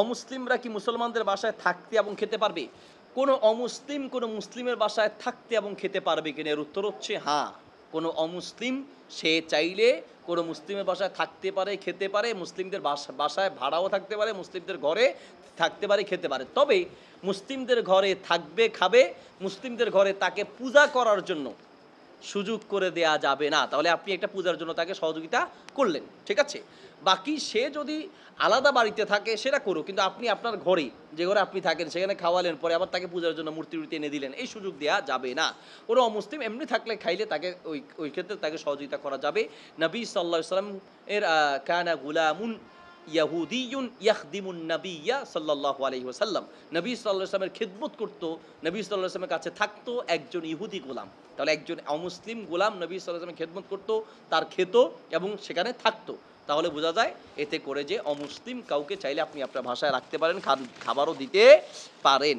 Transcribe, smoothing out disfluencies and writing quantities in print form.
অমুসলিমরা কি মুসলমানদের বাসায় থাকতে এবং খেতে পারবে? কোনো অমুসলিম কোনো মুসলিমের বাসায় থাকতে এবং খেতে পারবে কিনা? এর উত্তর হচ্ছে হ্যাঁ। কোনো অমুসলিম সে চাইলে কোনো মুসলিমের বাসায় থাকতে পারে, খেতে পারে, মুসলিমদের বাসায় ভাড়াও থাকতে পারে, মুসলিমদের ঘরে থাকতে পারে, খেতে পারে। তবে মুসলিমদের ঘরে থাকবে, খাবে, মুসলিমদের ঘরে তাকে পূজা করার জন্য সুযোগ করে দেয়া যাবে না। তাহলে আপনি একটা পূজার জন্য তাকে সহযোগিতা করলেন, ঠিক আছে? বাকি সে যদি আলাদা বাড়িতে থাকে সেটা করুক, কিন্তু আপনি আপনার ঘরেই, যে ঘরে আপনি থাকেন সেখানে খাওয়ালেন, পরে আবার তাকে পূজার জন্য মূর্তি এনে দিলেন, এই সুযোগ দেয়া যাবে না। কোনো অমুসলিম এমনি থাকলে খাইলে তাকে ওই ক্ষেত্রে তাকে সহযোগিতা করা যাবে। নবী সাল্লাল্লাহু আলাইহি ওয়াসাল্লাম এর কানা গুলামুন ইয়াহুদিয়ুন ইয়াখদিমুন নাবিয়্যা সাল্লাল্লাহু আলাইহি ওয়াসাল্লাম। নবী সাল্লাল্লাহু আলাইহি ওয়াসাল্লামের খিদমত করত, নবী সাল্লাল্লাহু আলাইহি ওয়াসাল্লামের কাছে থাকতো একজন ইহুদি গোলাম। তাহলে একজন অমুসলিম গোলাম নবী সাল্লাল্লাহু আলাইহি ওয়াসাল্লামের খিদমত করত, তার খেত এবং সেখানে থাকতো। তাহলে বোঝা যায় এতে করে যে অমুসলিম কাউকে চাইলে আপনি আপনার ভাষায় রাখতে পারেন, খাবারও দিতে পারেন।